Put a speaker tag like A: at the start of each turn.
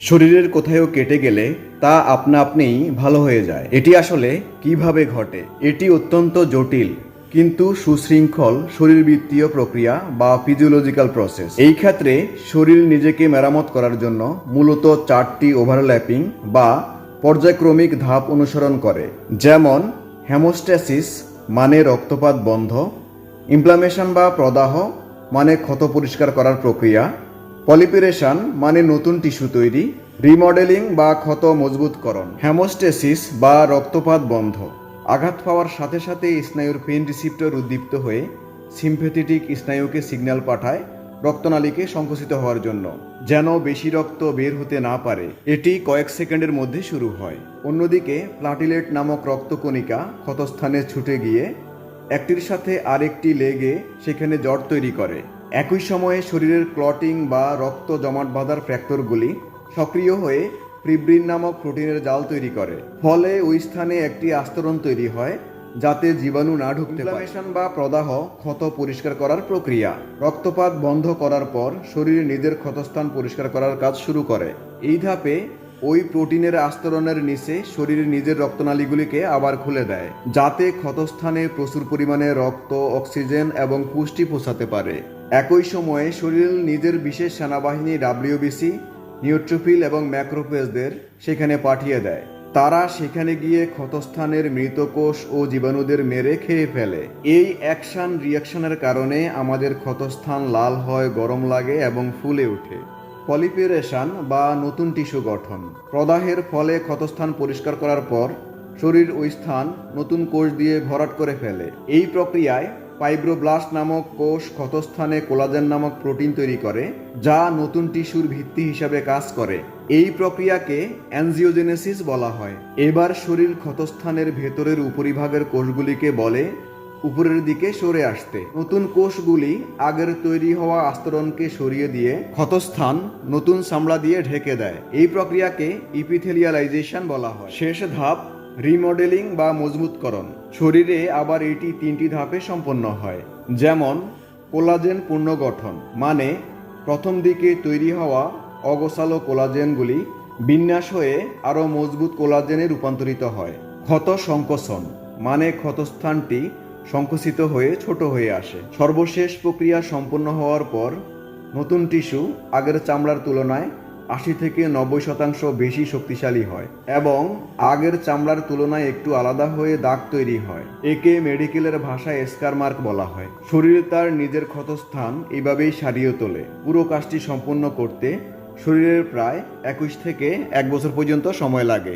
A: শরীরের কোথাও কেটে গেলে তা আপনা আপনিই ভালো হয়ে যায়। এটি আসলে কিভাবে ঘটে? এটি অত্যন্ত জটিল কিন্তু সুশৃঙ্খল শরীরবৃত্তীয় প্রক্রিয়া বা ফিজিওলজিক্যাল প্রসেস। এই ক্ষেত্রে শরীর নিজেকে মেরামত করার জন্য মূলত 4টি ওভারল্যাপিং বা পর্যায়ক্রমিক ধাপ অনুসরণ করে, যেমন হেমোস্ট্যাসিস মানে রক্তপাত বন্ধ, ইনফ্লামেশন বা প্রদাহ মানে ক্ষত পরিষ্কার করার প্রক্রিয়া, পলিপিরেশন মানে নতুন টিস্যু তৈরি, রিমডেলিং বা ক্ষত মজবুতকরণ। হেমোস্টেসিস বা রক্তপাত বন্ধ, আঘাত পাওয়ার সাথে সাথে স্নায়ুর পেন রিসিপ্টর উদ্দীপ্ত হয়ে সিম্প্যাথেটিক স্নায়ুকে সিগন্যাল পাঠায় রক্তনালীকে সংকুচিত হওয়ার জন্য, যেন বেশি রক্ত বের হতে না পারে। এটি কয়েক সেকেন্ডের মধ্যে শুরু হয়। অন্যদিকে প্লাটিলেট নামক রক্তকণিকা ক্ষতস্থানে ছুটে গিয়ে একটির সাথে আরেকটি লেগে সেখানে জট তৈরি করে। একই সময়ে শরীরের ক্লটিং বা রক্ত জমাট বাঁধার ফ্যাক্টরগুলি সক্রিয় হয়ে ফিব্রিন নামক প্রোটিনের জাল তৈরি করে, ফলে ওই স্থানে একটি আস্তরণ তৈরি হয় যাতে জীবাণু না ঢুকতে পারে। ইনফ্লামেশন বা প্রদাহ ক্ষত পরিষ্কার করার প্রক্রিয়া। রক্তপাত বন্ধ করার পর শরীর নিজের ক্ষতস্থান পরিষ্কার করার কাজ শুরু করে। এই ধাপে ওই প্রোটিনের আস্তরণের নিচে শরীর নিজের রক্তনালীগুলিকে আবার খুলে দেয়, যাতে ক্ষতস্থানে প্রচুর পরিমাণে রক্ত, অক্সিজেন এবং পুষ্টি পৌঁছাতে পারে। একই সময়ে শরীর নিজের বিশেষ সেনাবাহিনী ডাব্লিউবিসি, নিউট্রোফিল এবং ম্যাক্রোফেজদের সেখানে পাঠিয়ে দেয়। তারা সেখানে গিয়ে ক্ষতস্থানের মৃত কোষ ও জীবাণুদের মেরে খেয়ে ফেলে। এই অ্যাকশন রিয়াকশনের কারণে আমাদের ক্ষতস্থান লাল হয়, গরম লাগে এবং ফুলে ওঠে। পলিপিরেশন বা নতুন টিস্যু গঠন। প্রদাহের ফলে ক্ষতস্থান পরিষ্কার করার পর শরীর ওই স্থান নতুন কোষ দিয়ে ভরাট করে ফেলে। এই প্রক্রিয়ায় ফাইব্রোব্লাস্ট নামক কোষ ক্ষতস্থানে কোলাজেন নামক প্রোটিন তৈরি করে, যা নতুন টিস্যুর ভিত্তি হিসাবে কাজ করে। এই প্রক্রিয়াকে অ্যানজিওজেনেসিস বলা হয়। এবার শরীর ক্ষতস্থানের ভেতরের উপরিভাগের কোষগুলিকে বলে উপরের দিকে সরে আসতে। নতুন কোষগুলি আগের তৈরি হওয়া আস্তরণকে সরিয়ে দিয়ে ক্ষতস্থান নতুন চামড়া দিয়ে ঢেকে দেয়। এই প্রক্রিয়াকে ইপিথেলিয়ালাইজেশন বলা হয়। শেষ ধাপ রিমডেলিং বা মজবুতকরণ। শরীরে আবার এটি 3টি ধাপে সম্পন্ন হয়, যেমন কোলাজেন পুনর্গঠন মানে প্রথম দিকে তৈরি হওয়া অগোছালো কোলাজেনগুলি বিন্যাস হয়ে আরও মজবুত কোলাজেনে রূপান্তরিত হয়। ক্ষত সংকোচন মানে ক্ষতস্থানটি সংকুচিত হয়ে ছোট হয়ে আসে। সর্বশেষ প্রক্রিয়া সম্পন্ন হওয়ার পর নতুন টিস্যু আগের চামড়ার তুলনায় 80 থেকে 90% বেশি শক্তিশালী হয় এবং আগের চামড়ার তুলনায় একটু আলাদা হয়ে দাগ তৈরি হয়। একে মেডিকেলের ভাষায় স্কার মার্ক বলা হয়। শরীর তার নিজের ক্ষতস্থান এইভাবেই সারিয়ে তোলে। পুরো কাজটি সম্পন্ন করতে শরীরের প্রায় 21 থেকে 1 বছর পর্যন্ত সময় লাগে।